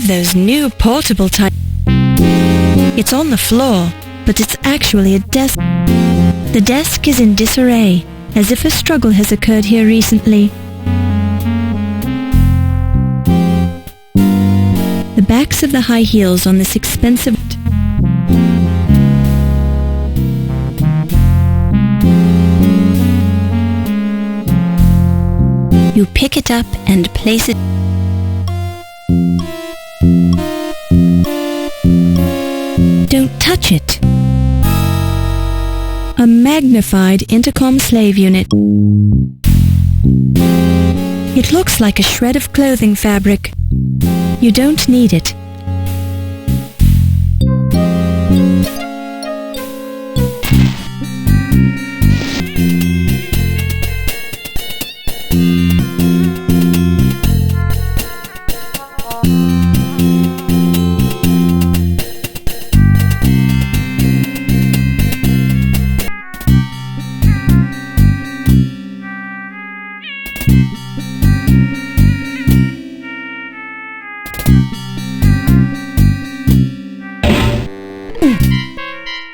those new portable type. It's on the floor, but it's actually a desk. The desk is in disarray, as if a struggle has occurred here recently. The backs of the high heels on this expensive... You pick it up and place it... Don't touch it. A magnified intercom slave unit. It looks like a shred of clothing fabric. You don't need it.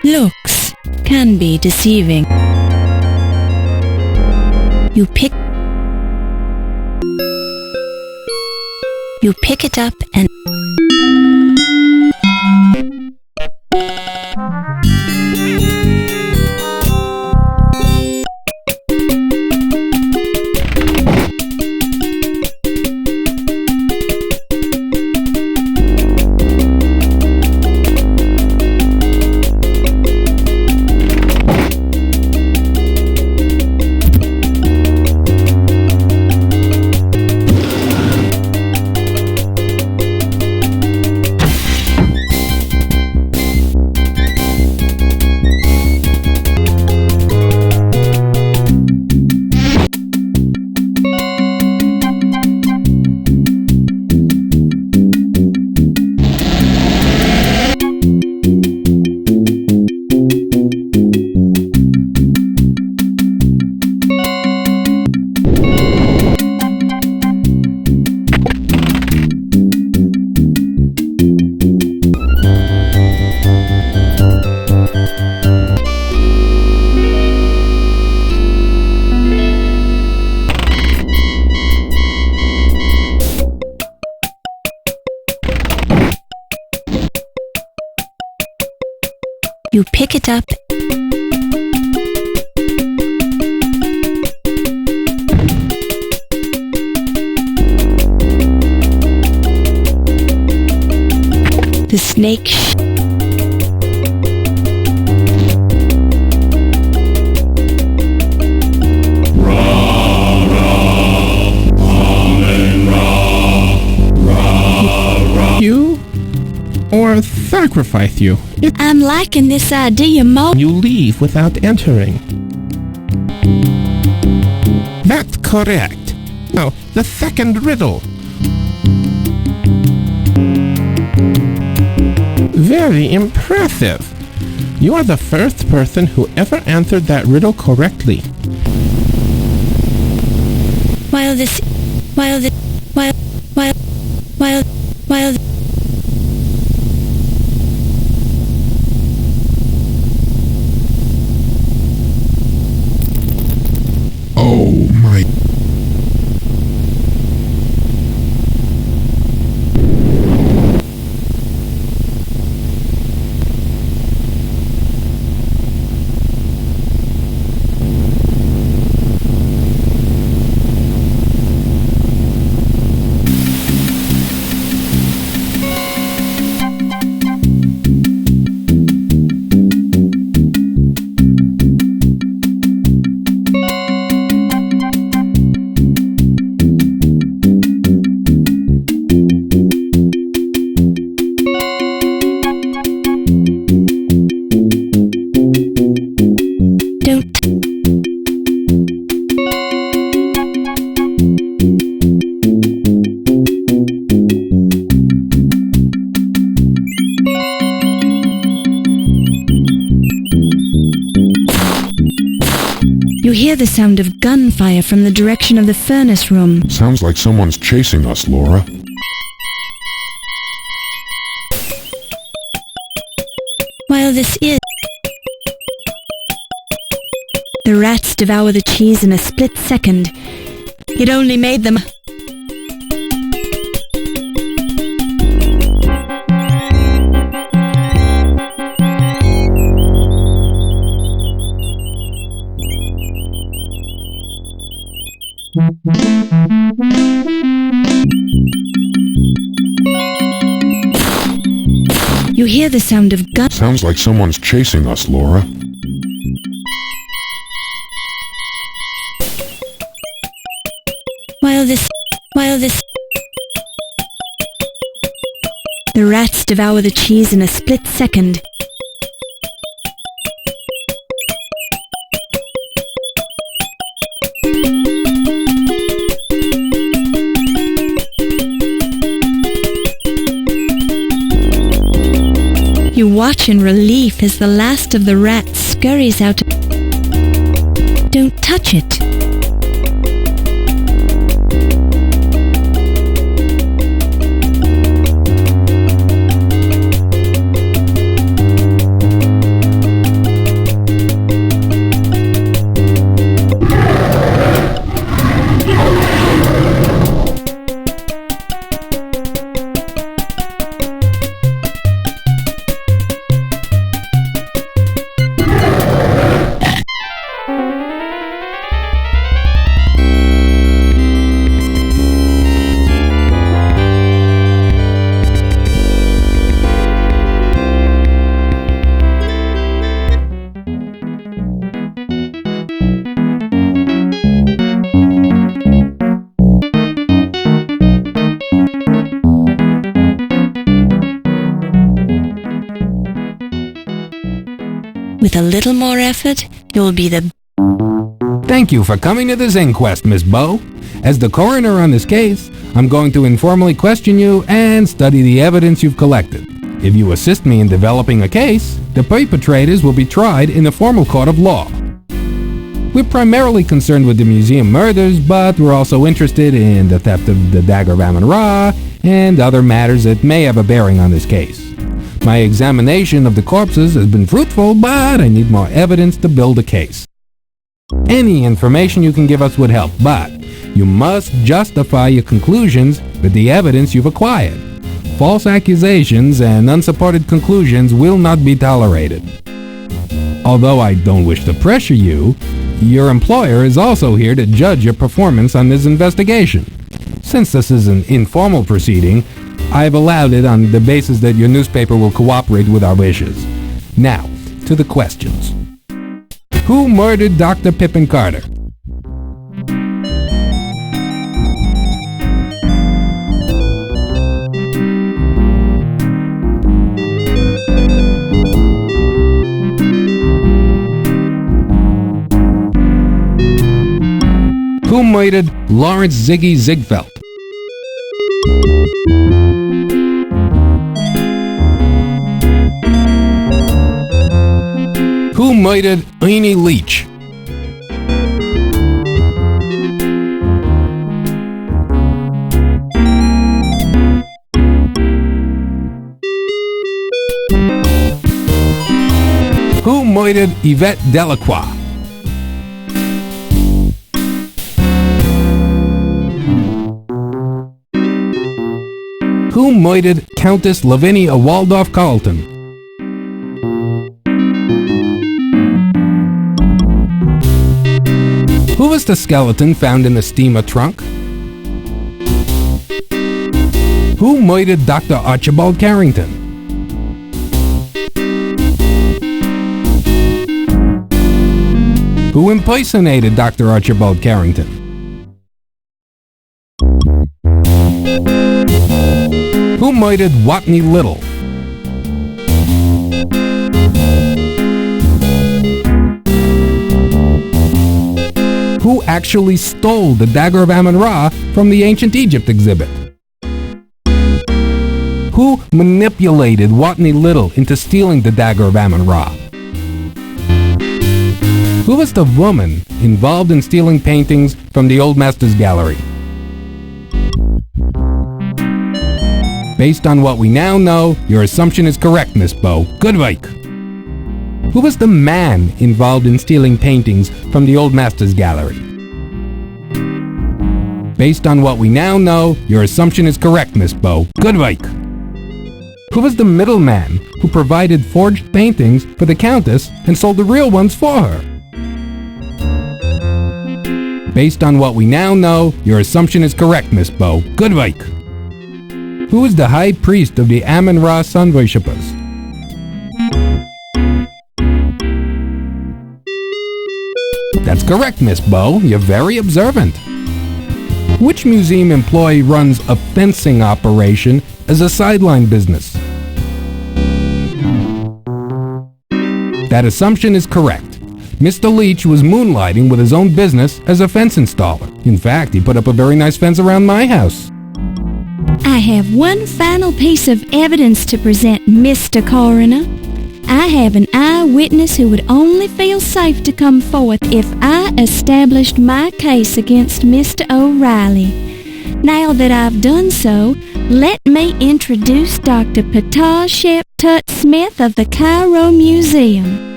Looks can be deceiving. You pick it up and you pick it up. The snake you or sacrifice you. I'm liking this idea more. You leave without entering. That's correct. Now, the second riddle. Very impressive. You are the first person who ever answered that riddle correctly. Oh my... You hear the sound of gunfire from the direction of the furnace room. Sounds like someone's chasing us, Laura. While this is... The rats devour the cheese in a split second. It only made them... You hear the sound of guns. Sounds like someone's chasing us, Laura. While this... The rats devour the cheese in a split second. You watch in relief as the last of the rats scurries out. Don't touch it. With a little more effort, you'll be the... Thank you for coming to this inquest, Miss Bow. As the coroner on this case, I'm going to informally question you and study the evidence you've collected. If you assist me in developing a case, the perpetrators will be tried in the formal court of law. We're primarily concerned with the museum murders, but we're also interested in the theft of the Dagger of Amon-Ra and other matters that may have a bearing on this case. My examination of the corpses has been fruitful, but I need more evidence to build a case. Any information you can give us would help, but you must justify your conclusions with the evidence you've acquired. False accusations and unsupported conclusions will not be tolerated. Although I don't wish to pressure you, your employer is also here to judge your performance on this investigation. Since this is an informal proceeding, I've allowed it on the basis that your newspaper will cooperate with our wishes. Now, to the questions. Who murdered Dr. Pippin Carter? Who murdered Lawrence Ziggy Ziegfeld? Who murdered Ernie Leach? Who murdered Yvette Delacroix? Who murdered Countess Lavinia Waldorf Carleton? Who was the skeleton found in the steamer trunk? Who murdered Dr. Archibald Carrington? Who impersonated Dr. Archibald Carrington? Who murdered Watney Little? Who actually stole the Dagger of Amon-Ra from the Ancient Egypt exhibit? Who manipulated Watney Little into stealing the Dagger of Amon-Ra? Who was the woman involved in stealing paintings from the Old Masters Gallery? Based on what we now know, your assumption is correct, Miss Bow. Good work. Who was the man involved in stealing paintings from the Old Masters Gallery? Based on what we now know, your assumption is correct, Miss Bow. Good work. Who was the middleman who provided forged paintings for the Countess and sold the real ones for her? Based on what we now know, your assumption is correct, Miss Bow. Good work. Who is the high priest of the Amon-Ra sun worshippers? That's correct, Miss Bow. You're very observant. Which museum employee runs a fencing operation as a sideline business? That assumption is correct. Mr. Leach was moonlighting with his own business as a fence installer. In fact, he put up a very nice fence around my house. I have one final piece of evidence to present, Mr. Coroner. I have an eyewitness who would only feel safe to come forth if I established my case against Mr. O'Reilly. Now that I've done so, let me introduce Dr. Petah Shep Tut Smith of the Cairo Museum.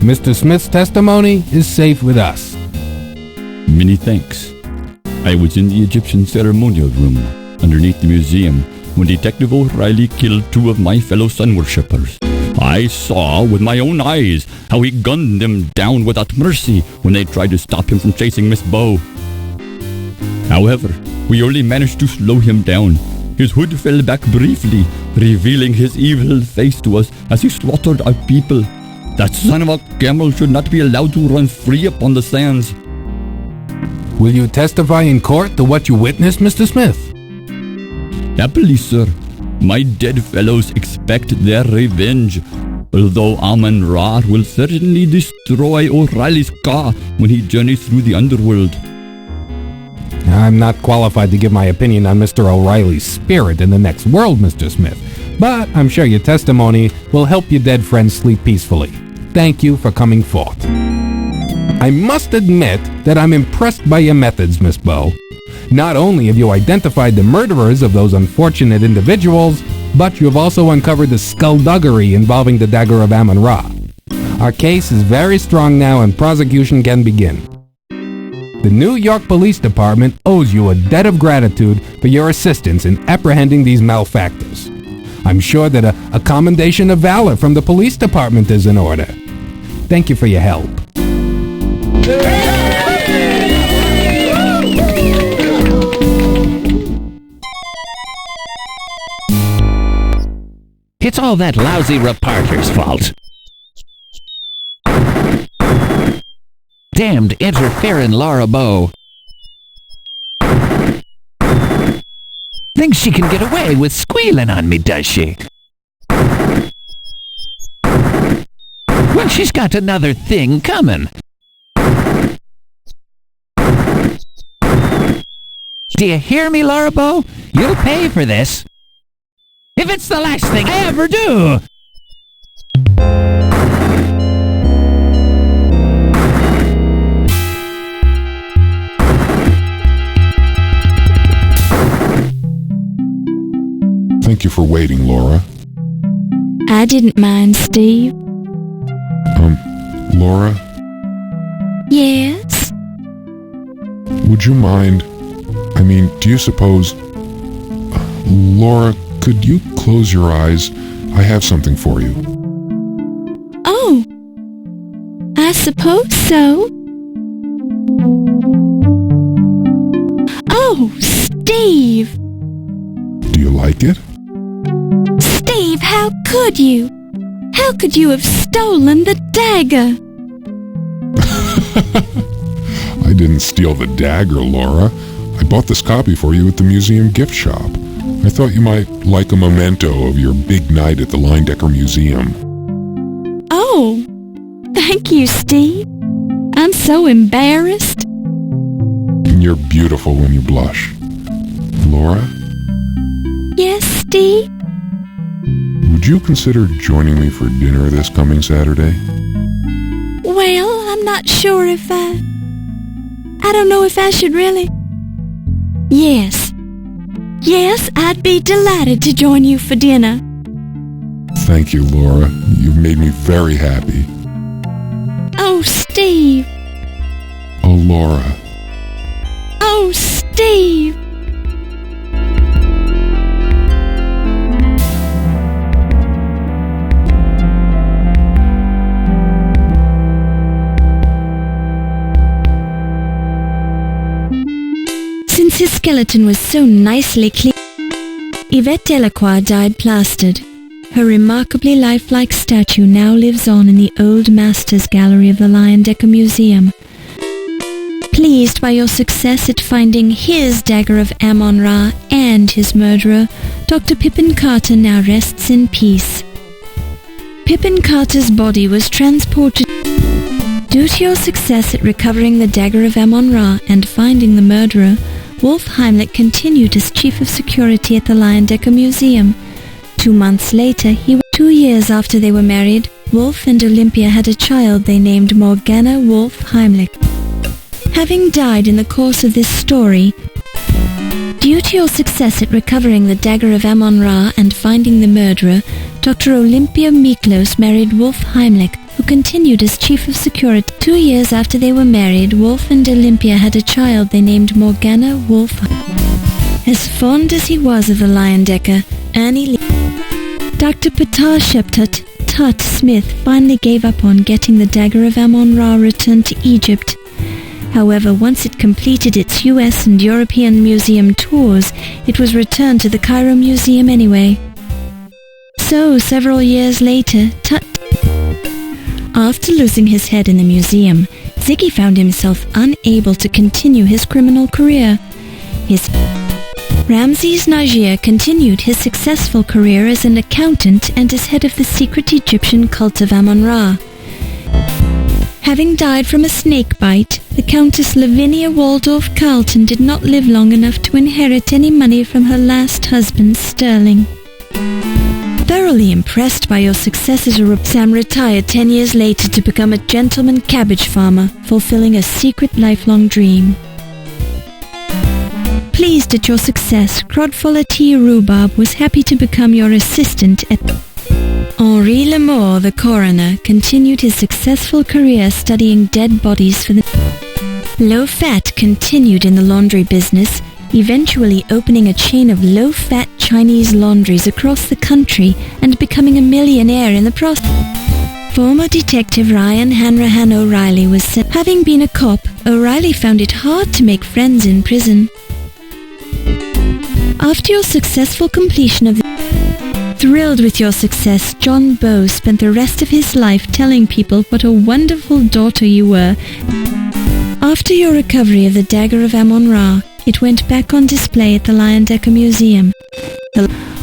Mr. Smith's testimony is safe with us. Many thanks. I was in the Egyptian ceremonial room underneath the museum when Detective O'Reilly killed 2 of my fellow sun worshippers. I saw with my own eyes how he gunned them down without mercy when they tried to stop him from chasing Miss Bow. However, we only managed to slow him down. His hood fell back briefly, revealing his evil face to us as he slaughtered our people. That son of a camel should not be allowed to run free upon the sands. Will you testify in court to what you witnessed, Mr. Smith? Happily, sir. My dead fellows expect their revenge, although Amon-Ra will certainly destroy O'Reilly's car when he journeys through the underworld. I'm not qualified to give my opinion on Mr. O'Reilly's spirit in the next world, Mr. Smith, but I'm sure your testimony will help your dead friends sleep peacefully. Thank you for coming forth. I must admit that I'm impressed by your methods, Miss Bow. Not only have you identified the murderers of those unfortunate individuals, but you have also uncovered the skullduggery involving the Dagger of Amon-Ra. Our case is very strong now and prosecution can begin. The New York Police Department owes you a debt of gratitude for your assistance in apprehending these malefactors. I'm sure that a commendation of valor from the police department is in order. Thank you for your help. It's all that lousy reporter's fault. Damned interfering Laura Bow. Thinks she can get away with squealing on me, does she? Well, she's got another thing coming. Do you hear me, Laura Bow? You'll pay for this. If it's the last thing I ever do! Thank you for waiting, Laura. I didn't mind, Steve. Laura, Yes? would you mind... do you suppose... Laura, could you close your eyes? I have something for you. Oh, I suppose so. Oh, Steve! Do you like it? Steve, how could you? How could you have stolen the dagger? I didn't steal the dagger, Laura. I bought this copy for you at the museum gift shop. I thought you might like a memento of your big night at the Linedecker Museum. Oh, thank you, Steve. I'm so embarrassed. And you're beautiful when you blush. Laura, Yes, Steve? would you consider joining me for dinner this coming Saturday? Well, I'm not sure if I don't know if I should really... Yes, I'd be delighted to join you for dinner. Thank you, Laura. You've made me very happy. Oh, Steve! Oh, Laura. Oh, Steve! Since his skeleton was so nicely clean, Yvette Delacroix died plastered. Her remarkably lifelike statue now lives on in the Old Masters Gallery of the Leyendecker Museum. Pleased by your success at finding his dagger of Amon-Ra and his murderer, Dr. Pippin Carter now rests in peace. Pippin Carter's body was transported. Due to your success at recovering the dagger of Amon-Ra and finding the murderer, Wolf Heimlich continued as chief of security at the Leyendecker Museum. 2 months later, 2 years after they were married, Wolf and Olympia had a child they named Morgana Wolf Heimlich. Having died in the course of this story, due to your success at recovering the dagger of Amon-Ra and finding the murderer, Dr. Olympia Miklos married Wolf Heimlich, who continued as chief of security. 2 years after they were married, Wolf and Olympia had a child they named Morgana Wolf. As fond as he was of the Leyendecker, Dr. Ptah Tut Smith finally gave up on getting the dagger of Amon-Ra returned to Egypt. However, once it completed its US and European museum tours, it was returned to the Cairo Museum anyway. So, several years later, after losing his head in the museum, Ziggy found himself unable to continue his criminal career. Ramses Najir continued his successful career as an accountant and as head of the secret Egyptian cult of Amon-Ra. Having died from a snake bite, the Countess Lavinia Waldorf Carlton did not live long enough to inherit any money from her last husband, Sterling. Thoroughly impressed by your successes, Sam retired 10 years later to become a gentleman cabbage farmer, fulfilling a secret lifelong dream. Pleased at your success, Crodfoller T. Rhubarb was happy to become your assistant at Henri Lamour, the coroner, continued his successful career studying dead bodies for the Low-Fat continued in the laundry business, eventually opening a chain of low-fat Chinese laundries across the country and becoming a millionaire in the process. Former Detective Ryan Hanrahan O'Reilly was said, having been a cop, O'Reilly found it hard to make friends in prison. After your successful completion of Thrilled with your success, John Bow spent the rest of his life telling people what a wonderful daughter you were. After your recovery of the dagger of Amon-Ra, it went back on display at the Leyendecker Museum.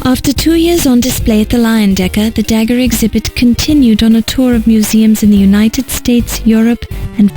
After 2 years on display at the Leyendecker, the dagger exhibit continued on a tour of museums in the United States, Europe, and